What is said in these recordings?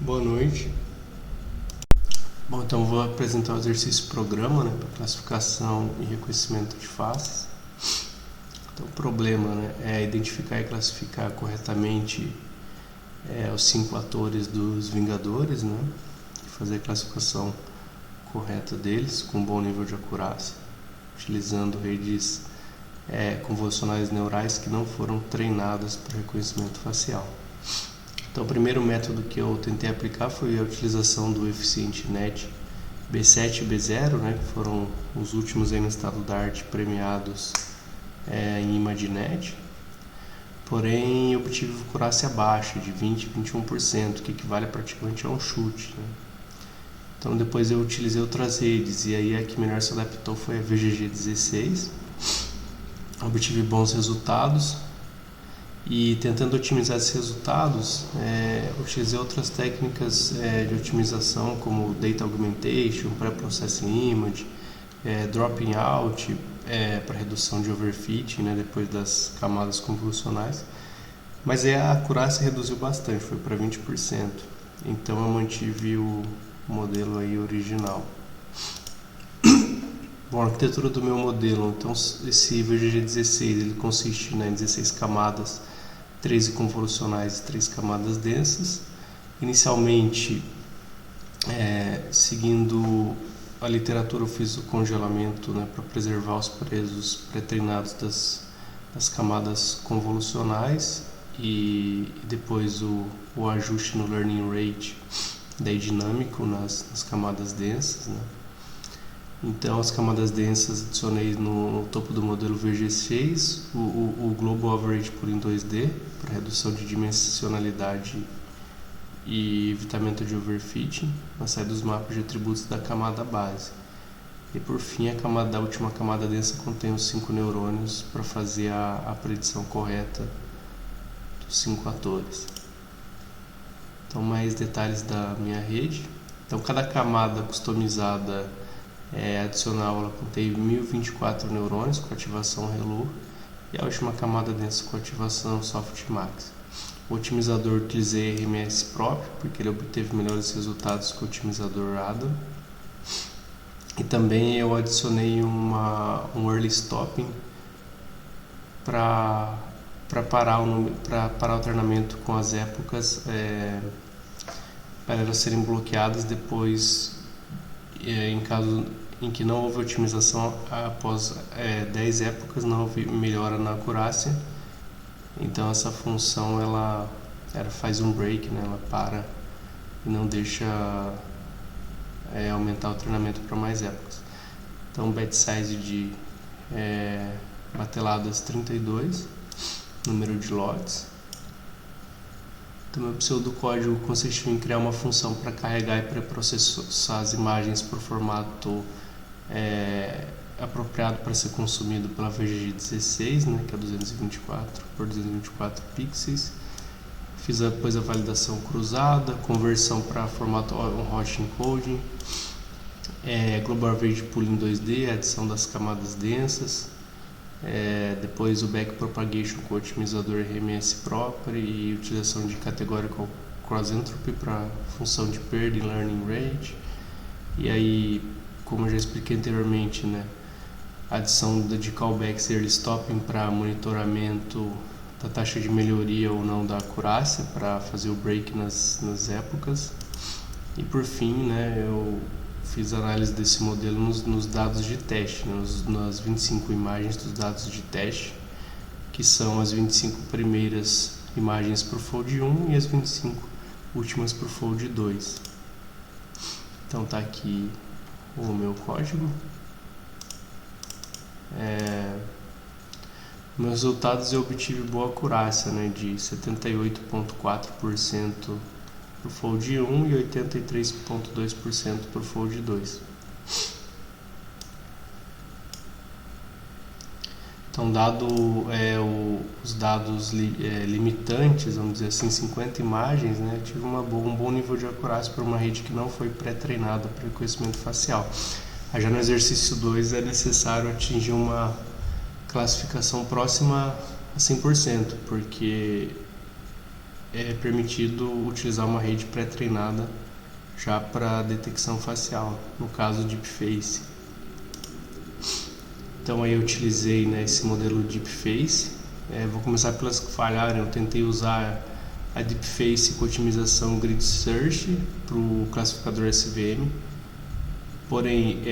Boa noite. Bom, então vou apresentar o exercício programa, para classificação e reconhecimento de faces. Então o problema, é identificar e classificar corretamente os 5 atores dos Vingadores, fazer a classificação correta deles com bom nível de acurácia, utilizando redes convolucionais neurais que não foram treinadas para reconhecimento facial. Então, o primeiro método que eu tentei aplicar foi a utilização do Efficient Net B7 e B0, que foram os últimos aí no estado da arte premiados em ImageNet. Porém, eu obtive acurácia baixa, de 20% a 21%, que equivale praticamente a um chute. Então, depois eu utilizei outras redes, e aí a que melhor se adaptou foi a VGG16. Obtive bons resultados. E tentando otimizar esses resultados, utilizei outras técnicas de otimização como Data Augmentation, Pre-Processing Image, Dropping Out para redução de overfitting depois das camadas convolucionais. Mas a acurácia reduziu bastante, foi para 20%. Então eu mantive o modelo aí original. Bom, a arquitetura do meu modelo, então esse VGG16 ele consiste em 16 camadas, 13 convolucionais e 3 camadas densas. Inicialmente, seguindo a literatura, eu fiz o congelamento para preservar os presos pré-treinados das camadas convolucionais e depois o ajuste no learning rate daí dinâmico nas camadas densas. Então, as camadas densas adicionei no topo do modelo VG6 o Global Average Pool em 2D para redução de dimensionalidade e evitamento de overfitting na saída dos mapas de atributos da camada base. E por fim, a última camada densa contém os 5 neurônios para fazer a predição correta dos 5 atores. Então, mais detalhes da minha rede. Então, cada camada customizada adicional, ela contém 1024 neurônios com ativação Relu e a última camada densa com ativação Softmax. O otimizador utilizei RMS próprio porque ele obteve melhores resultados que o otimizador Adam. E também eu adicionei um early stopping para parar o treinamento com as épocas para elas serem bloqueadas depois em caso em que não houve otimização após 10 épocas, não houve melhora na acurácia. Então essa função ela faz um break, ela para e não deixa aumentar o treinamento para mais épocas. Então batch size de bateladas 32, número de lotes. Então, meu pseudocódigo consistiu em criar uma função para carregar e pré-processar as imagens para o formato apropriado para ser consumido pela VGG16, que é 224 por 224 pixels. Fiz depois a validação cruzada, conversão para formato on-hot encoding, Global Average Pool em 2D, adição das camadas densas. Depois o backpropagation com otimizador RMS próprio e utilização de categorical cross entropy para função de perda em learning rate. E aí, como eu já expliquei anteriormente, adição de callbacks early stopping para monitoramento da taxa de melhoria ou não da acurácia para fazer o break nas épocas. E por fim, eu fiz análise desse modelo nos dados de teste, nas 25 imagens dos dados de teste, que são as 25 primeiras imagens para o Fold 1 e as 25 últimas para o Fold 2. Então tá aqui o meu código. Meus resultados eu obtive boa acurácia, de 78,4% para o Fold 1 e 83,2% para o Fold 2. Então, dado os dados limitantes, vamos dizer assim, 50 imagens, tive um bom nível de acurácia para uma rede que não foi pré-treinada para reconhecimento facial. Já no exercício 2 é necessário atingir uma classificação próxima a 100%, porque é permitido utilizar uma rede pré-treinada já para detecção facial, no caso Deepface. Então aí eu utilizei, né, esse modelo Deepface. Vou começar pelas que falharam. Eu tentei usar a Deepface com otimização Grid Search para o classificador SVM, porém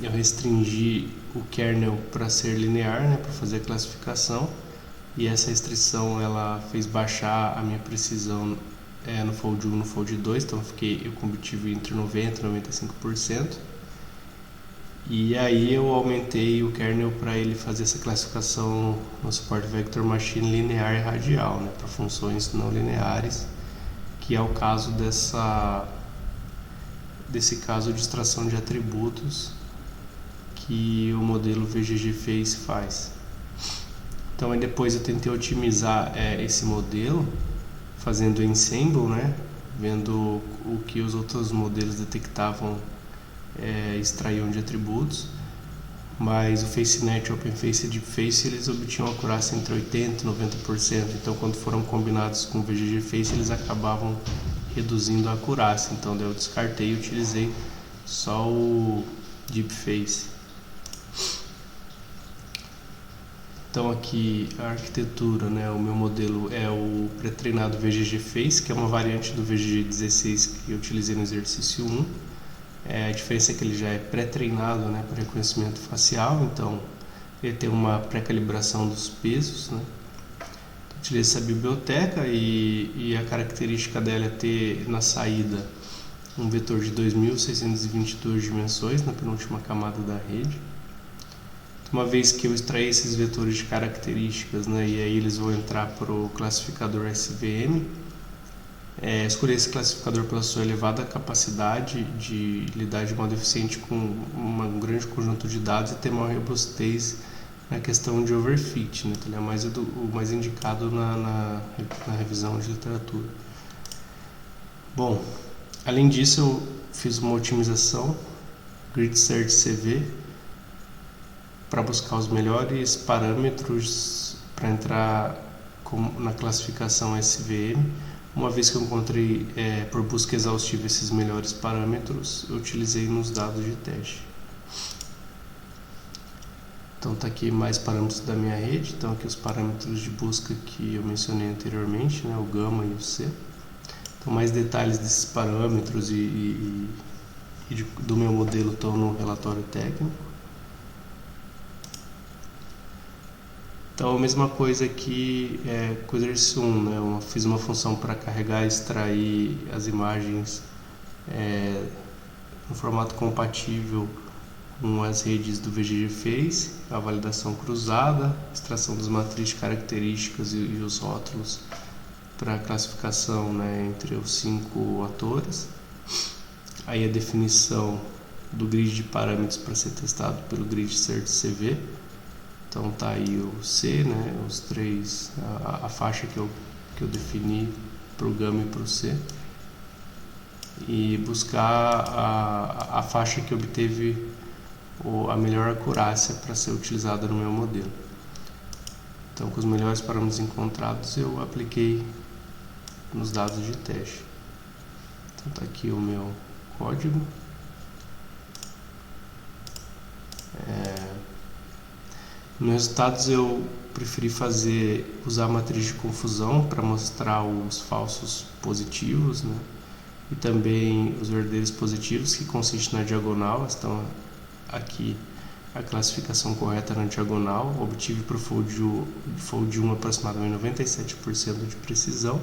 eu restringi o kernel para ser linear, né, para fazer a classificação, e essa restrição ela fez baixar a minha precisão no Fold 1 e no Fold 2, então eu obtive entre 90% e 95%. E aí eu aumentei o kernel para ele fazer essa classificação no suporte Vector Machine linear e radial, né, para funções não lineares, que é o caso desse caso de extração de atributos que o modelo VGGFace faz. Então aí depois eu tentei otimizar esse modelo fazendo ensemble, né, vendo o que os outros modelos detectavam, extraíam de atributos, mas o FaceNet, OpenFace e Deepface eles obtinham acurácia entre 80% e 90%, então quando foram combinados com o VGGFace eles acabavam reduzindo a acurácia, então daí eu descartei e utilizei só o Deepface. Então aqui a arquitetura, né, o meu modelo é o pré-treinado VGGFace, que é uma variante do VGG16 que eu utilizei no exercício 1. A diferença é que ele já é pré-treinado, né, para reconhecimento facial, então ele tem uma pré-calibração dos pesos, né. Utilizei essa biblioteca e a característica dela é ter na saída um vetor de 2622 dimensões na penúltima camada da rede. Uma vez que eu extraí esses vetores de características, né, e aí eles vão entrar para o classificador SVM, escolher esse classificador pela sua elevada capacidade de lidar de modo eficiente com um grande conjunto de dados e ter maior robustez na questão de overfit, né? Então ele é o mais indicado na revisão de literatura. Bom, além disso eu fiz uma otimização Grid Search CV para buscar os melhores parâmetros para entrar na classificação SVM. Uma vez que eu encontrei por busca exaustiva esses melhores parâmetros, eu utilizei nos dados de teste. Então está aqui mais parâmetros da minha rede. Então aqui os parâmetros de busca que eu mencionei anteriormente, né, o gama e o C. Então mais detalhes desses parâmetros do meu modelo estão no relatório técnico. Então a mesma coisa aqui com o exercício 1, né? Eu fiz uma função para carregar e extrair as imagens no formato compatível com as redes do VGGFace, a validação cruzada, extração das matrizes de características e os rótulos para classificação, né, entre os 5 atores. Aí a definição do grid de parâmetros para ser testado pelo Grid Search CV. Então tá aí o C, né, os três, a faixa que eu defini para o gama e para o C, e buscar a faixa que obteve a melhor acurácia para ser utilizada no meu modelo. Então com os melhores parâmetros encontrados eu apliquei nos dados de teste. Então tá aqui o meu código. Nos resultados eu preferi usar a matriz de confusão para mostrar os falsos positivos, né? E também os verdadeiros positivos, que consiste na diagonal. Então aqui a classificação correta na diagonal, obtive para o Fold 1 aproximadamente 97% de precisão.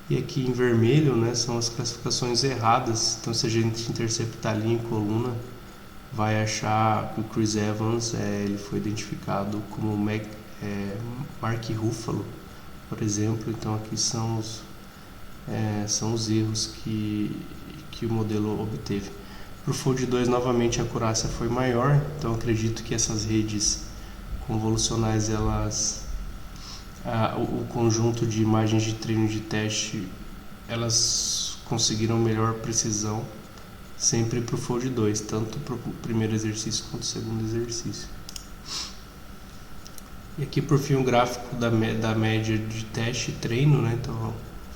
E aqui em vermelho, né, são as classificações erradas. Então se a gente interceptar linha e coluna, vai achar que o Chris Evans ele foi identificado como Mark Ruffalo, por exemplo. Então aqui são os erros que o modelo obteve. Para o Fold 2 novamente a acurácia foi maior, então acredito que essas redes convolucionais, o conjunto de imagens de treino e de teste, elas conseguiram melhor precisão sempre para o Fold 2, tanto para o primeiro exercício quanto o segundo exercício. E aqui por fim um gráfico da média de teste e treino, né? Então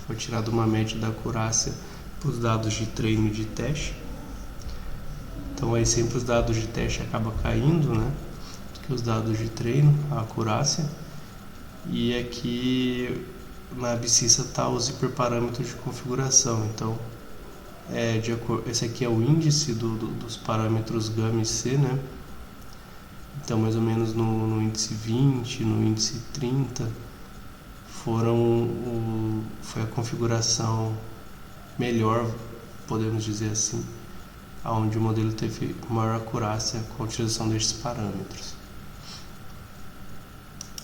Foi tirada uma média da acurácia para os dados de treino e de teste. Então aí sempre os dados de teste acabam caindo, né? Que os dados de treino, a acurácia. E aqui na abscissa está os hiperparâmetros de configuração. Então esse aqui é o índice dos parâmetros γ e C, né? Então mais ou menos no índice 20, no índice 30 foi a configuração melhor, podemos dizer assim, onde o modelo teve maior acurácia com a utilização destes parâmetros.